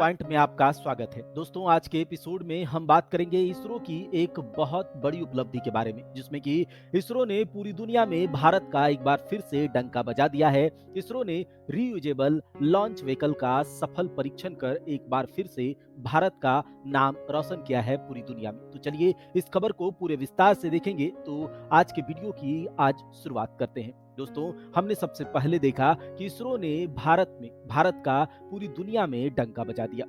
Point में आपका स्वागत है। दोस्तों, आज के एपिसोड में हम बात करेंगे इसरो की एक बहुत बड़ी उपलब्धि के बारे में, जिसमें कि इसरो ने पूरी दुनिया में भारत का एक बार फिर से डंका बजा दिया है। इसरो ने रीयूजेबल लॉन्च व्हीकल का सफल परीक्षण कर एक बार फिर से भारत का नाम रोशन किया है पूरी दुनिया में। तो चलिए इस खबर को पूरे विस्तार से देखेंगे। तो आज के वीडियो की आज शुरुआत करते हैं। दोस्तों, हमने सबसे पहले देखा कि इसरो ने भारत का पूरी दुनिया में डंका बजा दिया।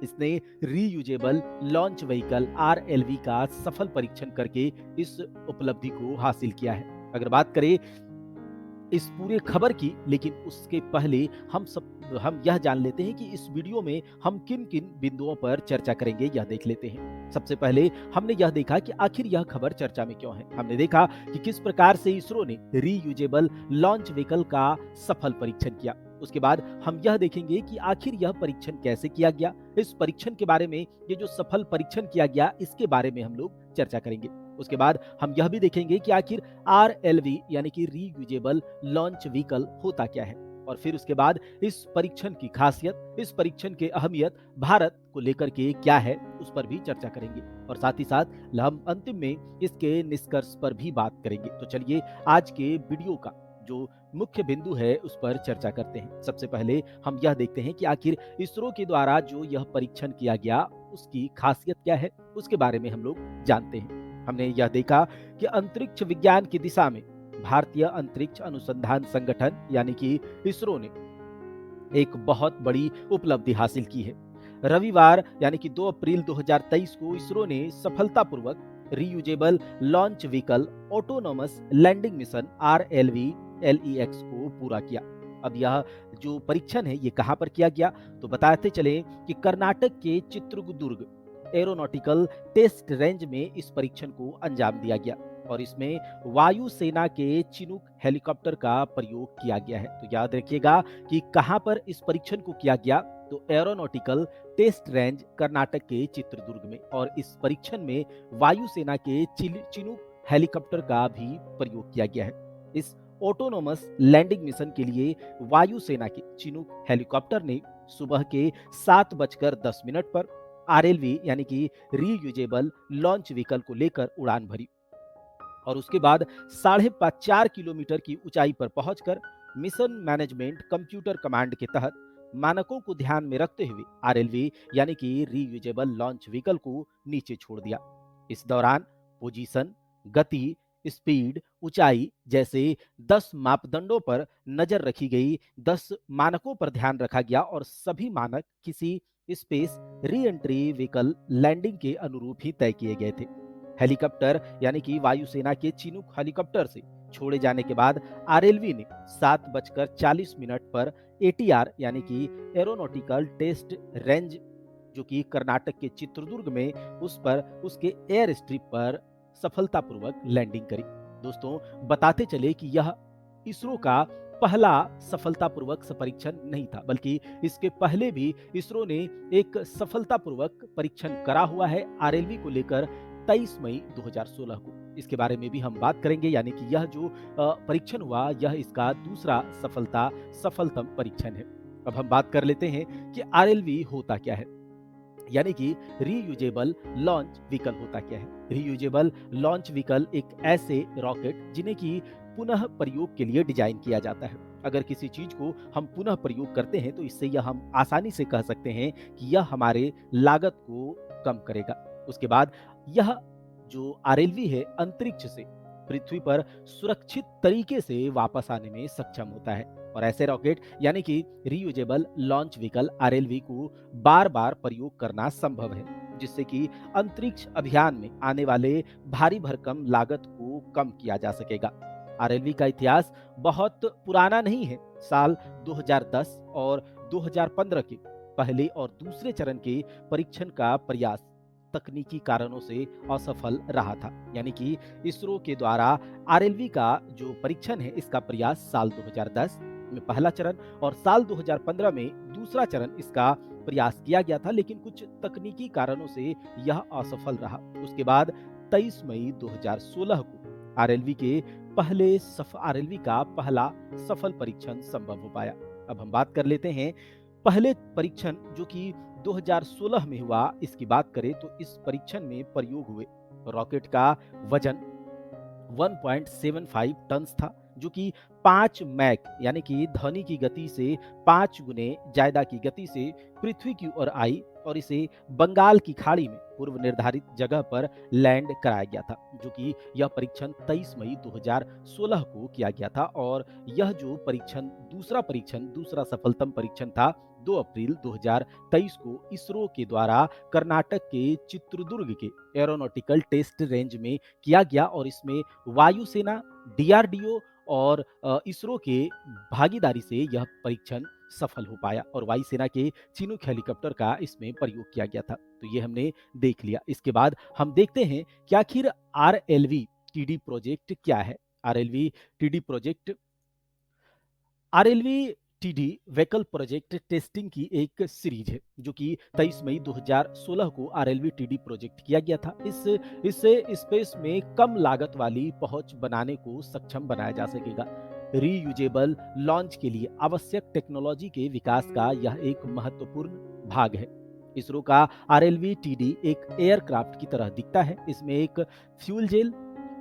इसने रीयूजेबल लॉन्च व्हीकल आरएलवी का सफल परीक्षण करके इस उपलब्धि को हासिल किया है। अगर बात करें इस पूरे खबर की, लेकिन उसके पहले हम यह जान लेते हैं कि इस वीडियो में हम किन किन बिंदुओं पर चर्चा करेंगे, यह देख लेते हैं। सबसे पहले हमने यह देखा कि आखिर यह खबर चर्चा में क्यों है। हमने देखा कि किस प्रकार से इसरो ने रीयूजेबल लॉन्च व्हीकल का सफल परीक्षण किया। उसके बाद हम यह देखेंगे कि आखिर यह परीक्षण कैसे किया गया। इस परीक्षण के बारे में, ये जो सफल परीक्षण किया गया, इसके बारे में हम लोग चर्चा करेंगे। उसके बाद हम यह भी देखेंगे कि आखिर आरएलवी यानी कि रीयूजेबल लॉन्च व्हीकल होता क्या है, और फिर उसके बाद इस परीक्षण की खासियत, इस परीक्षण की अहमियत भारत को लेकर के क्या है, उस पर भी चर्चा करेंगे। और साथ ही साथ हम अंतिम में इसके निष्कर्ष पर भी बात करेंगे। तो चलिए आज के वीडियो का जो मुख्य बिंदु है उस पर चर्चा करते हैं। सबसे पहले हम यह देखते हैं कि आखिर इसरो के द्वारा जो यह परीक्षण किया गया उसकी खासियत क्या है, उसके बारे में हम लोग जानते हैं। हमने यह देखा कि अंतरिक्ष विज्ञान की दिशा में भारतीय अंतरिक्ष अनुसंधान संगठन यानी कि इसरो ने एक बहुत बड़ी उपलब्धि हासिल की है। रविवार यानी कि 2 अप्रैल 2023 को इसरो ने सफलतापूर्वक reusable launch vehicle autonomous landing mission RLV LEX को पूरा किया। अब यह जो परीक्षण है ये कहां पर किया गया, तो बताते चले कि कर्नाटक के चित्रदुर्ग एरोनॉटिकल टेस्ट रेंज में इस परीक्षण को अंजाम दिया गया, और इसमें वायुसेना के चिनूक हेलीकॉप्टर का प्रयोग किया गया है। तो याद रखिएगा कि कहां पर इस परीक्षण को किया गया, तो एरोनॉटिकल टेस्ट रेंज कर्नाटक के चित्रदुर्ग में, और इस परीक्षण में वायुसेना के चिनूक हेलीकॉप्टर का भी प्रयोग किया गया है। इस ऑटोनोमस लैंडिंग मिशन के लिए वायुसेना के चिनूक हेलीकॉप्टर ने सुबह के 7:10 पर आरएलवी यानी कि रीयूजेबल लॉन्च व्हीकल को लेकर उड़ान भरी, और उसके बाद 4.5 किलोमीटर की ऊंचाई पर पहुंचकर मिशन मैनेजमेंट कंप्यूटर कमांड के तहत मानकों को ध्यान में रखते हुए आरएलवी यानी कि रीयूजेबल लॉन्च व्हीकल को नीचे छोड़ दिया। इस दौरान पोजीशन, गति, स्पीड, ऊंचाई जैसे 10 मापदंडों पर नजर रखी गई। 10 मानकों पर ध्यान रखा गया और सभी मानक किसी space re entry vehicle landing के अनुरूप ही तय किए गए थे। हेलीकॉप्टर यानी कि वायुसेना के चिनूक हेलीकॉप्टर से छोड़े जाने के बाद आरएलवी ने 7:40 पर एटीआर यानी कि एरोनॉटिकल टेस्ट रेंज, जो कि कर्नाटक के चित्रदुर्ग में, उस पर उसके एयर स्ट्रिप पर सफलतापूर्वक लैंडिंग करी। दोस्तों, बताते चले कि यह इसरो का पहला सफलतापूर्वक परीक्षण नहीं था, बल्कि इसके पहले भी इसरो ने एक सफलतापूर्वक परीक्षण करा हुआ है आरएलवी को लेकर 23 मई 2016 को। इसके बारे में भी हम बात करेंगे, यानी कि यह जो परीक्षण हुआ यह इसका दूसरा सफलतम परीक्षण है। अब हम बात कर लेते हैं कि आरएलवी होता क्या है, यानी कि रीयूजेबल लॉन्च व्हीकल होता क्या है। रीयूजेबल लॉन्च व्हीकल एक ऐसे रॉकेट जिन्हें की पुनः प्रयोग के लिए डिजाइन किया जाता है। अगर किसी चीज को हम पुनः प्रयोग करते हैं तो इससे यह हम आसानी से कह सकते हैं कि यह हमारे लागत को कम करेगा। उसके बाद यह जो आरएलवी है अंतरिक्ष से पृथ्वी पर सुरक्षित तरीके से वापस आने में सक्षम होता है, और ऐसे रॉकेट यानी कि रीयूजेबल लॉन्च व्हीकल आरएलवी को बार बार प्रयोग करना संभव है, जिससे कि अंतरिक्ष अभियान में आने वाले भारी भरकम लागत को कम किया जा सकेगा। आरएलवी का इतिहास बहुत पुराना नहीं है। साल 2010 और 2015 के पहले और दूसरे चरण के परीक्षण का प्रयास तकनीकी कारणों से असफल रहा था, यानी कि इसरो के द्वारा आरएलवी का जो परीक्षण है इसका प्रयास साल 2010 में पहला चरण और साल 2015 में दूसरा चरण इसका प्रयास किया गया था, लेकिन कुछ तकनीकी कारणों से यह असफल रहा। उसके बाद 23 मई 2016 को आरएलवी का पहला सफल परीक्षण संभव हो पाया। अब हम बात कर लेते हैं पहले परीक्षण जो कि 2016 में हुआ, इसकी बात करें तो इस परीक्षण में प्रयोग हुए रॉकेट का वजन 1.75 टन था, जो कि 5 मैक यानी कि ध्वनि की गति से 5 गुने ज्यादा की गति से पृथ्वी की ओर आई और इसे बंगाल की खाड़ी में पूर्व निर्धारित जगह पर लैंड कराया गया था, जो कि यह परीक्षण 23 मई 2016 को किया गया था। और यह जो दूसरा सफलतम परीक्षण था 2 अप्रैल 2023 को इसरो के द्वारा कर्नाटक के चित्रदुर्ग के एरोनॉटिकल टेस्ट रेंज में किया गया और इसमें वायुसेना, डीआरडीओ और इसरो के भागीदारी से यह परीक्षण सफल हो पाया और वायुसेना के चिनूक हेलीकॉप्टर का इसमें प्रयोग किया गया था। तो ये हमने देख लिया। इसके बाद हम देखते हैं कि आखिर आरएलवी टीडी प्रोजेक्ट क्या है। RLV TD project RLV TD vehicle project testing की एक सीरीज है, जो कि 23 मई 2016 को आरएलवी टीडी प्रोजेक्ट किया गया था। इससे स्पेस में कम लागत वाली पहुंच बनाने को सक्षम बनाया जा सकेगा। रीयूजेबल लॉन्च के लिए आवश्यक टेक्नोलॉजी के विकास का यह एक महत्वपूर्ण भाग है। इसरो का आरएलवी टीडी एक एयरक्राफ्ट की तरह दिखता है। इसमें एक फ्यूल जेल,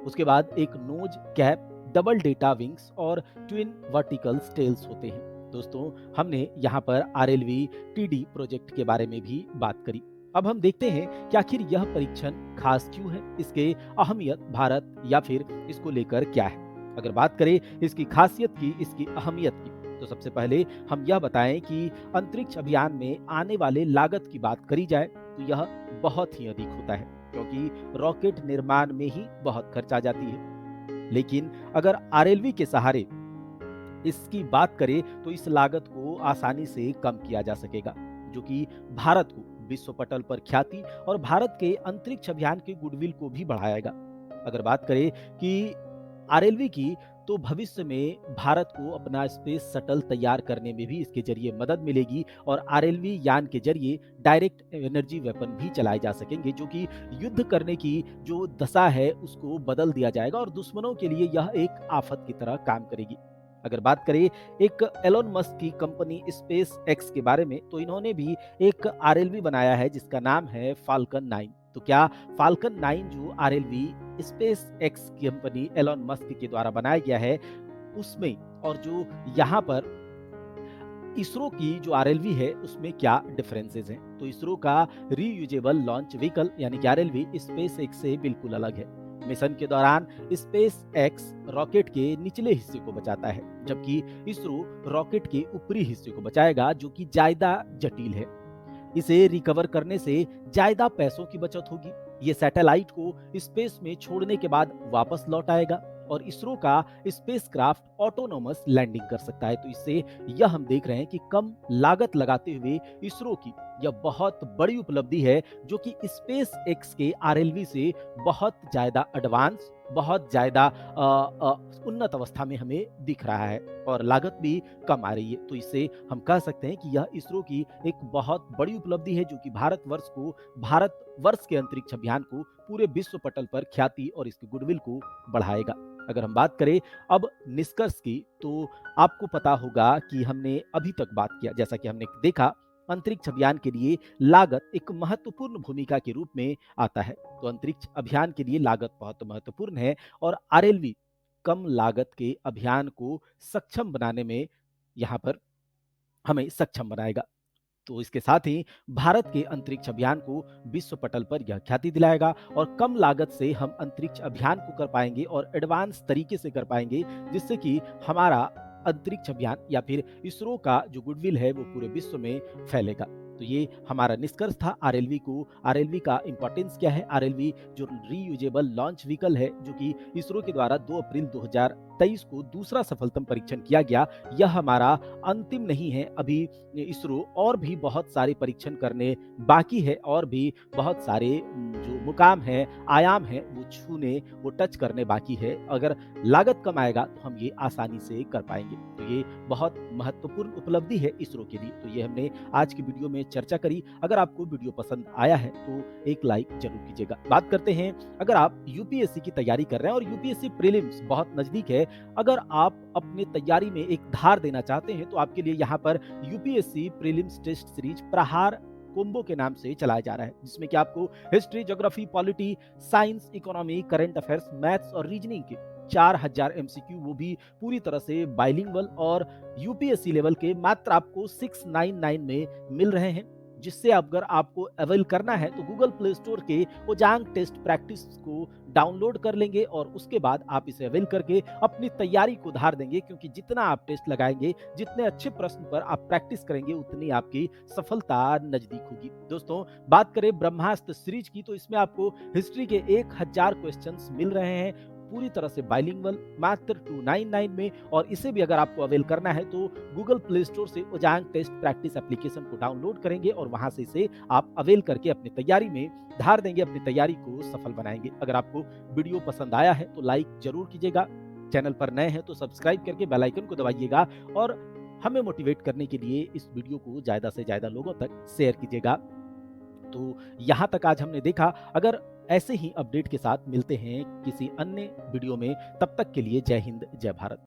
उसके बाद एक नोज कैप, डबल डेटा विंग्स और ट्विन वर्टिकल टेल्स होते हैं। दोस्तों, हमने यहाँ पर आरएलवी टीडी प्रोजेक्ट के बारे में भी बात करी। अब हम देखते हैं कि आखिर यह परीक्षण खास क्यों है, इसके अहमियत भारत या फिर इसको लेकर क्या है। अगर बात करें इसकी खासियत की, इसकी अहमियत की, तो सबसे पहले हम यह बताएं कि अंतरिक्ष अभियान में आने वाले लागत की बात करी जाए तो यह बहुत ही अधिक होता है, क्योंकि रॉकेट निर्माण में ही बहुत खर्च आ जाती है। लेकिन अगर आरएलवी के सहारे इसकी बात करें तो इस लागत को आसानी से कम किया जा सकेगा, जो कि भारत को विश्व पटल पर ख्याति और भारत के अंतरिक्ष अभियान के गुडविल को भी बढ़ाएगा। अगर बात करें कि आरएलवी की, तो भविष्य में भारत को अपना स्पेस शटल तैयार करने में भी इसके जरिए मदद मिलेगी और आरएलवी यान के जरिए डायरेक्ट एनर्जी वेपन भी चलाए जा सकेंगे, जो कि युद्ध करने की जो दशा है उसको बदल दिया जाएगा और दुश्मनों के लिए यह एक आफत की तरह काम करेगी। अगर बात करें एक एलोन मस्क की कंपनी स्पेस एक्स के बारे में, तो इन्होंने भी एक आरएलवी बनाया है जिसका नाम है फाल्कन 9। तो क्या फाल्कन 9 जो RLV SpaceX company Elon Musk के द्वारा बनाया गया है उसमें, और जो यहाँ पर इसरो की जो आरएलवी है उसमें क्या डिफरेंसेस हैं। तो इसरो का रीयूजेबल लॉन्च व्हीकल यानी कि आरएलवी स्पेस एक्स से बिल्कुल अलग है। मिशन के दौरान स्पेस एक्स रॉकेट के निचले हिस्से को बचाता है, जबकि इसरो रॉकेट के ऊपरी हिस्से को बचाएगा, जो कि ज्यादा जटिल है। इसे रिकवर करने से ज्यादा पैसों की बचत होगी। ये सैटेलाइट को स्पेस में छोड़ने के बाद वापस लौट आएगा और इसरो का स्पेसक्राफ्ट ऑटोनोमस लैंडिंग कर सकता है। तो इससे यह हम देख रहे हैं कि कम लागत लगाते हुए इसरो की यह बहुत बड़ी उपलब्धि है, जो कि स्पेस एक्स के आरएलवी से बहुत ज्यादा एडवांस, बहुत ज्यादा उन्नत अवस्था में हमें दिख रहा है और लागत भी कम आ रही है। तो इससे हम कह सकते हैं कि यह इसरो की एक बहुत बड़ी उपलब्धि है, जो कि भारतवर्ष के अंतरिक्ष अभियान को पूरे विश्व पटल पर ख्याति और इसकी गुडविल को बढ़ाएगा। अगर हम बात करें अब निष्कर्ष की, तो आपको पता होगा कि हमने अभी तक बात किया, जैसा कि हमने देखा, अंतरिक्ष अभियान के लिए लागत एक महत्वपूर्ण भूमिका के रूप में आता है। तो अंतरिक्ष अभियान के लिए लागत बहुत महत्वपूर्ण है और आरएलवी कम लागत के अभियान को सक्षम बनाने में यहाँ पर हमें सक्षम बनाएगा। तो इसके साथ ही भारत के अंतरिक्ष अभियान को विश्व पटल पर यह ख्याति दिलाएगा और कम लागत से हम अंतरिक्ष अभियान को कर पाएंगे और एडवांस तरीके से कर पाएंगे, जिससे कि हमारा अंतरिक्ष अभियान या फिर इसरो का जो गुडविल है वो पूरे विश्व में फैलेगा। तो ये हमारा निष्कर्ष था आरएलवी का इंपॉर्टेंस क्या है। आरएलवी जो रीयूजेबल लॉन्च व्हीकल है, जो कि इसरो के द्वारा 2 अप्रैल 2023 को दूसरा सफलतम परीक्षण किया गया, यह हमारा अंतिम नहीं है। अभी इसरो और भी बहुत सारे परीक्षण करने बाकी है और भी बहुत सारे जो मुकाम है, आयाम है, वो छूने, वो टच करने बाकी है। अगर लागत कम आएगा तो हम ये आसानी से कर पाएंगे। तो ये बहुत महत्वपूर्ण उपलब्धि है इसरो के लिए। तो ये हमने आज की वीडियो में चर्चा करी। अगर आपको वीडियो पसंद आया है तो एक लाइक जरूर कीजिएगा। बात करते हैं, अगर आप यूपीएससी की तैयारी कर रहे हैं और यूपीएससी प्रीलिम्स बहुत नजदीक है, अगर आप अपनी तैयारी में एक धार देना चाहते हैं तो आपके लिए यहाँ पर यूपीएससी प्रीलिम्स टेस्ट सीरीज प्रहार कोम्बो के नाम से चलाया जा रहा है, जिसमें कि आपको history, geography, polity, science, economy, current affairs, maths और रीजनिंग के 4000 एमसीक्यू, वो भी पूरी तरह से बाइलिंगुअल और यूपीएससी लेवल के, मात्र आपको 699 में मिल रहे हैं। जिससे अगर आपको अवेल करना है तो गूगल प्ले स्टोर के ओजांग टेस्ट प्रैक्टिस को डाउनलोड कर लेंगे और उसके बाद आप इसे अवेल करके अपनी तैयारी को धार देंगे, क्योंकि जितना आप टेस्ट लगाएंगे, जितने अच्छे प्रश्न पर आप प्रैक्टिस करेंगे, उतनी आपकी सफलता नजदीक होगी। दोस्तों, बात करें ब्रह्मास्त्र सीरीज की, तो इसमें आपको हिस्ट्री के 1000 क्वेश्चंस मिल रहे हैं, पूरी तरह से बाइलिंगुअल, मात्र 299 में। और इसे भी अगर आपको अवेल करना है तो गूगल प्ले स्टोर से ओजांग टेस्ट प्रैक्टिस एप्लीकेशन को डाउनलोड करेंगे और वहां से इसे आप अवेल करके अपनी तैयारी में धार देंगे, अपनी तैयारी को सफल बनाएंगे। अगर आपको वीडियो पसंद आया है तो लाइक जरूर कीजिएगा, चैनल पर नए हैं तो सब्सक्राइब करके बेल आइकन को दबाइएगा और हमें मोटिवेट करने के लिए इस वीडियो को ज्यादा से ज्यादा लोगों तक शेयर कीजिएगा। तो यहाँ तक आज हमने देखा। अगर ऐसे ही अपडेट के साथ मिलते हैं किसी अन्य वीडियो में, तब तक के लिए जय हिंद, जय भारत।